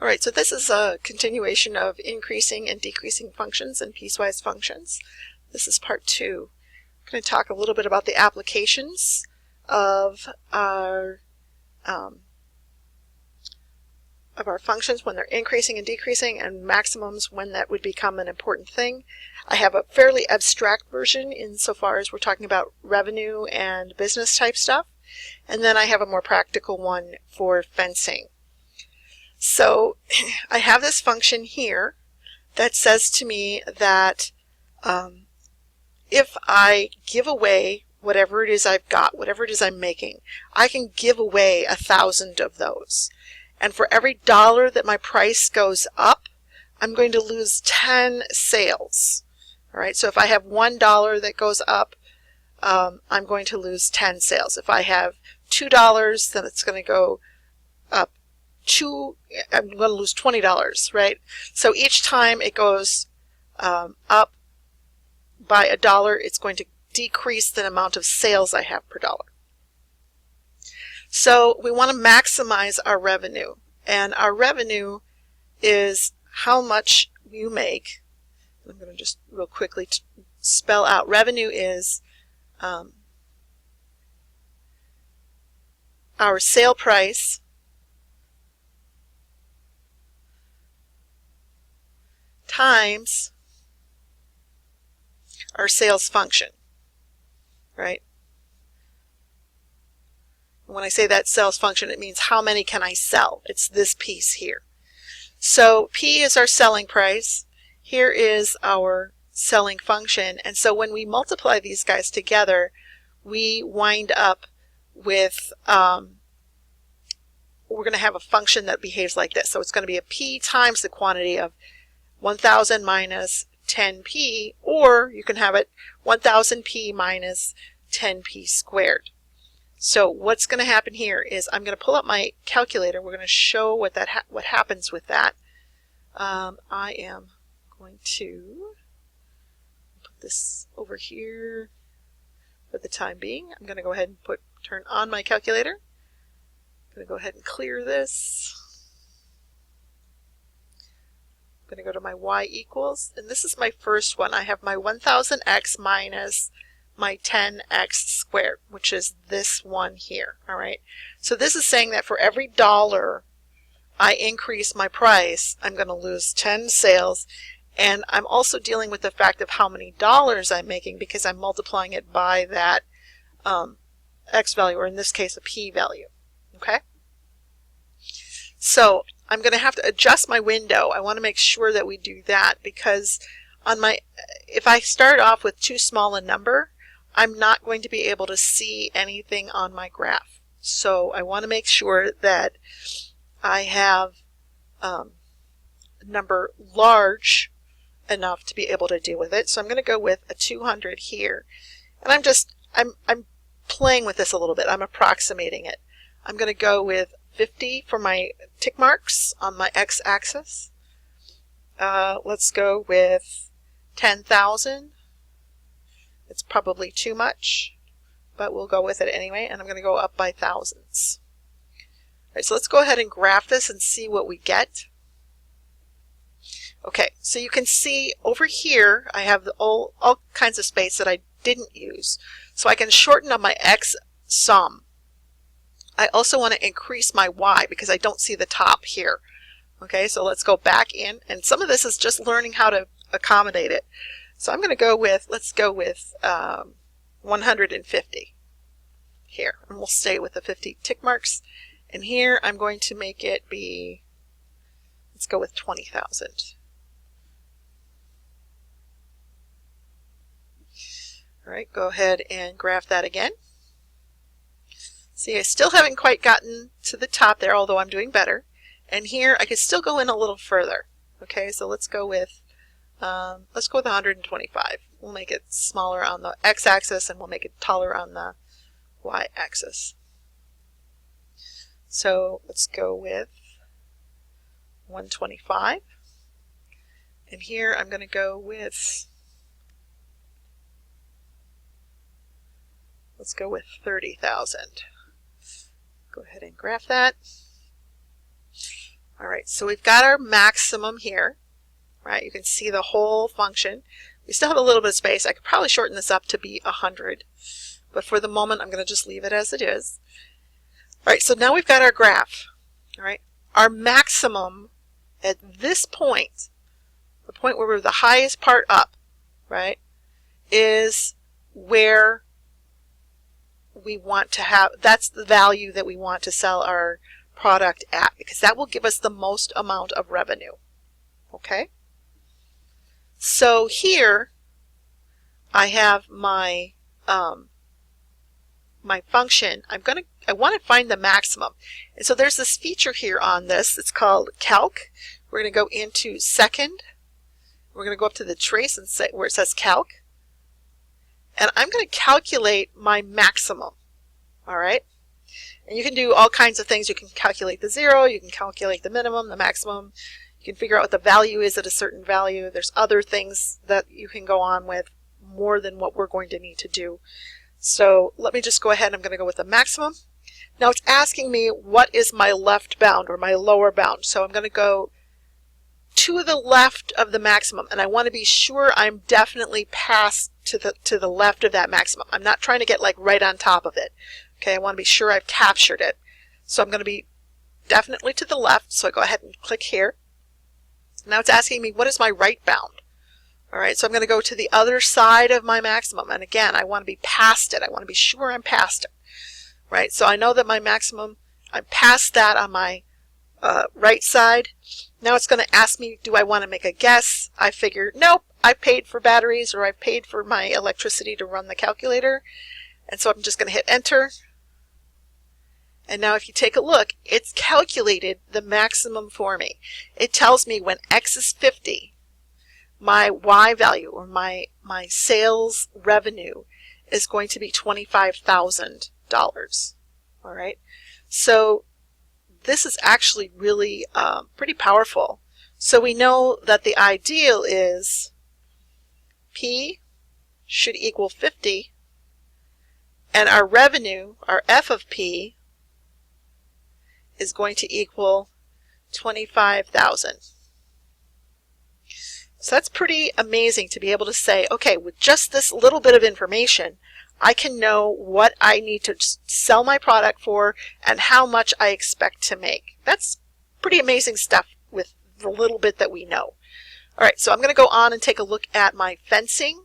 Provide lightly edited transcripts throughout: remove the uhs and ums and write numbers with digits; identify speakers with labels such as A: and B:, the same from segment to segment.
A: All right, so this is a continuation of increasing and decreasing functions and piecewise functions. This is part 2. I'm going to talk a little bit about the applications of our functions when they're increasing and decreasing, and maximums when that would become an important thing. I have a fairly abstract version insofar as we're talking about revenue and business type stuff, and then I have a more practical one for fencing. So I have this function here that says to me that if I give away whatever it is I've got, whatever it is I'm making, I can give away 1,000 of those. And for every dollar that my price goes up, I'm going to lose 10 sales. All right, so if I have $1 that goes up, I'm going to lose 10 sales. If I have $2, then it's going to go up I'm going to lose $20, right? So each time it goes up by $1, it's going to decrease the amount of sales I have per dollar. So we want to maximize our revenue, and our revenue is how much you make. I'm going to just real quickly spell out. Revenue is our sale price times our sales function, right? When I say that sales function, it means how many can I sell? It's this piece here. So P is our selling price. Here is our selling function. And so when we multiply these guys together, we wind up with, we're going to have a function that behaves like this. So it's going to be a P times the quantity of 1,000 minus 10p, or you can have it 1,000p minus 10p squared. So what's going to happen here is I'm going to pull up my calculator. We're going to show what happens with that. I am going to put this over here for the time being. I'm going to go ahead and turn on my calculator. I'm going to go ahead and clear this. I'm going to go to my y equals, and this is my first one. I have my 1,000x minus my 10x squared, which is this one here. All right. So this is saying that for every dollar I increase my price, I'm going to lose 10 sales. And I'm also dealing with the fact of how many dollars I'm making because I'm multiplying it by that x value, or in this case, a p value. Okay. So I'm going to have to adjust my window. I want to make sure that we do that because if I start off with too small a number, I'm not going to be able to see anything on my graph. So I want to make sure that I have a number large enough to be able to deal with it. So I'm going to go with a 200 here. And I'm playing with this a little bit. I'm approximating it. I'm going to go with 50 for my tick marks on my x-axis. Let's go with 10,000. It's probably too much, but we'll go with it anyway, and I'm going to go up by thousands. All right, so let's go ahead and graph this and see what we get. Okay, so you can see over here I have all kinds of space that I didn't use, so I can shorten up my x sum. I also want to increase my y because I don't see the top here. Okay, so let's go back in, and some of this is just learning how to accommodate it. So I'm going to go with, let's go with 150 here, and we'll stay with the 50 tick marks. And here I'm going to make it be, let's go with 20,000. All right, go ahead and graph that again. See, I still haven't quite gotten to the top there, although I'm doing better. And here I could still go in a little further. Okay, so let's go with 125. We'll make it smaller on the x-axis and we'll make it taller on the y-axis. So let's go with 125. And here I'm going to go with, let's go with 30,000. Go ahead and graph that. All right, right, so we've got our maximum here, right? You can see the whole function. We still have a little bit of space. I could probably shorten this up to be 100, but for the moment I'm going to just leave it as it is. All right, so now we've got our graph. All right, our maximum at this point, the point where we're the highest part up, right, is where we want to have, that's the value that we want to sell our product at, because that will give us the most amount of revenue. Okay, so here I have my my function. I want to find the maximum, and so there's this feature here on this. It's called calc. We're going to go into second. We're going to go up to the trace and say where it says calc, and I'm going to calculate my maximum. All right, and you can do all kinds of things. You can calculate the zero, you can calculate the minimum, the maximum, you can figure out what the value is at a certain value. There's other things that you can go on with, more than what we're going to need to do. So let me just go ahead. I'm going to go with the maximum. Now it's asking me what is my left bound or my lower bound. So I'm going to go to the left of the maximum, and I want to be sure I'm definitely past to the left of that maximum. I'm not trying to get like right on top of it. Okay, I want to be sure I've captured it. So I'm going to be definitely to the left. So I go ahead and click here. Now it's asking me what is my right bound. All right, so I'm going to go to the other side of my maximum, and again, I want to be past it. I want to be sure I'm past it. Right, so I know that my maximum, I'm past that on my right side. Now it's going to ask me, do I want to make a guess? I figure, nope, I paid for batteries, or I've paid for my electricity to run the calculator, and so I'm just going to hit enter. And now if you take a look, it's calculated the maximum for me. It tells me when X is 50, my Y value, or my sales revenue, is going to be $25,000. All right, so this is actually really pretty powerful. So we know that the ideal is P should equal 50, and our revenue, our F of P, is going to equal 25,000. So that's pretty amazing to be able to say, okay, with just this little bit of information, I can know what I need to sell my product for and how much I expect to make. That's pretty amazing stuff with the little bit that we know. All right, so I'm going to go on and take a look at my fencing.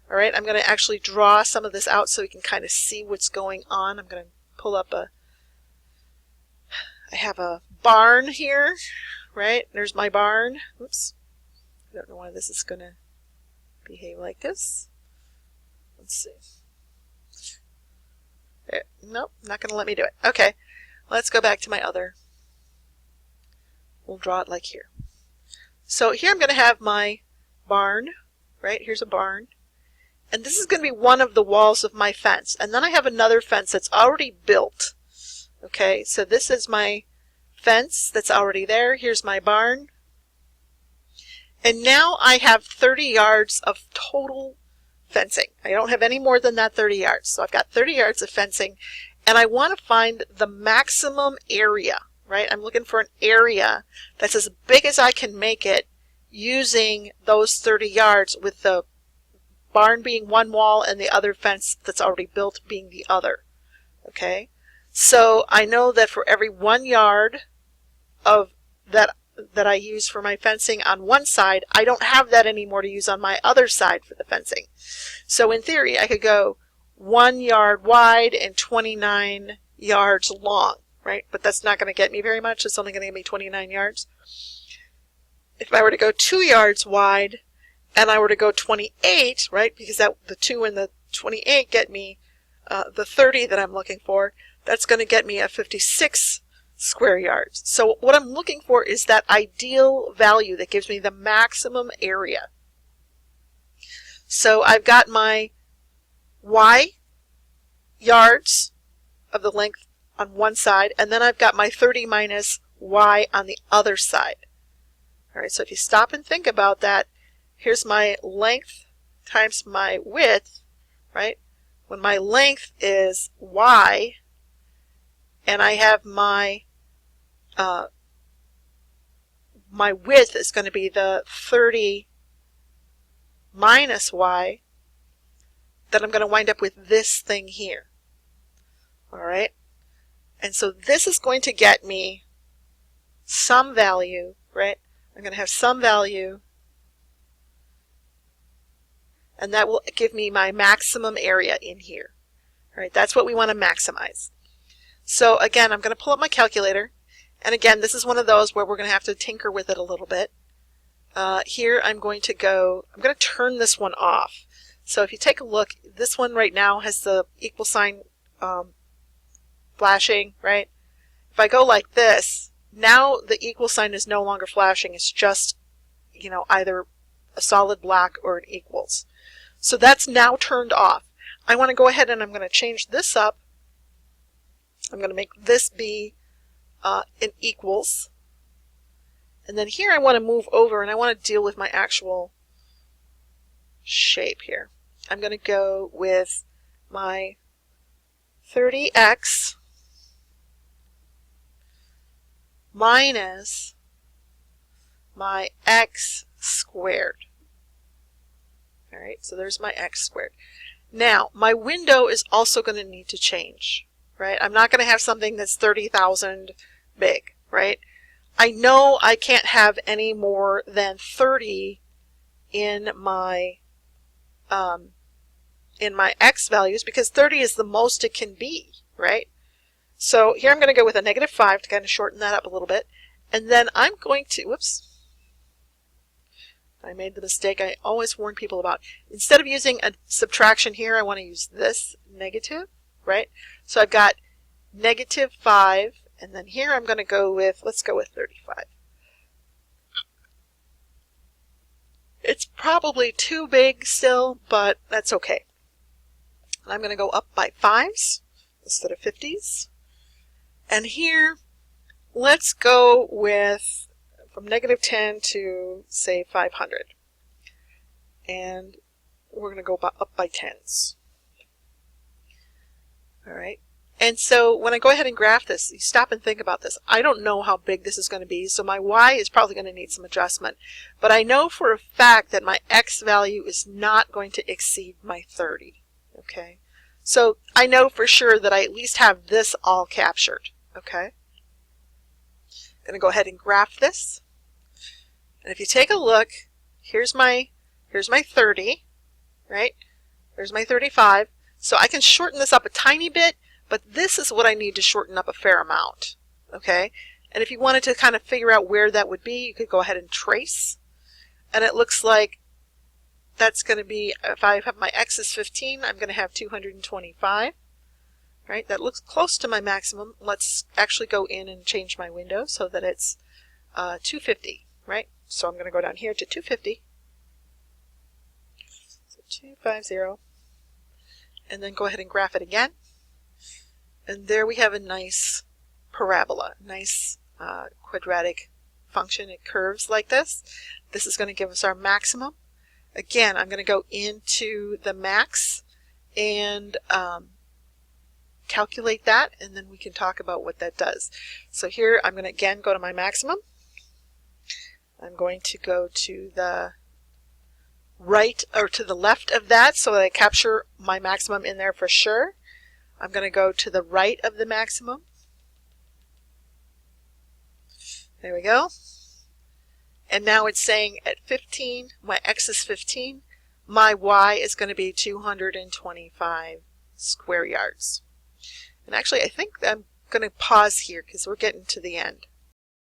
A: All right, I'm going to actually draw some of this out so we can kind of see what's going on. I'm going to pull up I have a barn here, right? There's my barn. Oops. I don't know why this is going to behave like this. Let's see. There. Nope, not going to let me do it. Okay, let's go back to my other. We'll draw it like here. So here I'm going to have my barn, right? Here's a barn. And this is going to be one of the walls of my fence. And then I have another fence that's already built. Okay, so this is my fence that's already there. Here's my barn. And now I have 30 yards of total fencing. I don't have any more than that 30 yards. So I've got 30 yards of fencing, and I want to find the maximum area, right? I'm looking for an area that's as big as I can make it using those 30 yards, with the barn being one wall and the other fence that's already built being the other. Okay, so I know that for every 1 yard of that I use for my fencing on one side, I don't have that anymore to use on my other side for the fencing. So in theory, I could go 1 yard wide and 29 yards long, right? But that's not going to get me very much. It's only going to give me 29 yards. If I were to go 2 yards wide and I were to go 28, right, because the 2 and the 28 get me the 30 that I'm looking for, that's going to get me a 56 square yards. So what I'm looking for is that ideal value that gives me the maximum area. So I've got my Y yards of the length on one side, and then I've got my 30 minus Y on the other side. All right, so if you stop and think about that, here's my length times my width, right? When my length is Y, and I have my my width is going to be the 30 minus y, then I'm going to wind up with this thing here. All right? And so this is going to get me some value, right? I'm going to have some value, and that will give me my maximum area in here. All right, that's what we want to maximize. So again, I'm going to pull up my calculator, and again, this is one of those where we're going to have to tinker with it a little bit. Here I'm going to turn this one off. So if you take a look, this one right now has the equal sign flashing, right? If I go like this, now the equal sign is no longer flashing. It's just, you know, either a solid black or an equals. So that's now turned off. I want to go ahead and I'm going to change this up. I'm going to make this be an equals. And then here I want to move over and I want to deal with my actual shape here. I'm going to go with my 30x minus my x squared. All right, so there's my x squared. Now, my window is also going to need to change, right? I'm not going to have something that's 30,000 big, right? I know I can't have any more than 30 in my x values because 30 is the most it can be, right? So here I'm going to go with a -5 to kind of shorten that up a little bit. And then I'm going to, whoops, I made the mistake I always warn people about. Instead of using a subtraction here, I want to use this negative, right? So I've got -5, and then here I'm going to go with, let's go with 35. It's probably too big still, but that's okay. And I'm going to go up by 5s instead of 50s. And here, let's go with from -10 to, say, 500. And we're going to go up by 10s. All right. And so when I go ahead and graph this, you stop and think about this. I don't know how big this is going to be, so my y is probably going to need some adjustment. But I know for a fact that my x value is not going to exceed my 30. Okay. So I know for sure that I at least have this all captured. Okay. I'm going to go ahead and graph this. And if you take a look, here's my 30, right? There's my 35. So I can shorten this up a tiny bit, but this is what I need to shorten up a fair amount. Okay? And if you wanted to kind of figure out where that would be, you could go ahead and trace. And it looks like that's going to be, if I have my x is 15, I'm going to have 225. Right? That looks close to my maximum. Let's actually go in and change my window so that it's 250, right? So I'm going to go down here to 250. So 250. And then go ahead and graph it again. And there we have a nice parabola, nice quadratic function. It curves like this. This is going to give us our maximum. Again, I'm going to go into the max and calculate that, and then we can talk about what that does. So here I'm going to again go to my maximum. I'm going to go to the right or to the left of that so that I capture my maximum in there for sure. I'm going to go to the right of the maximum. There we go. And now it's saying at 15, my x is 15, my y is going to be 225 square yards. And actually, I think I'm going to pause here because we're getting to the end.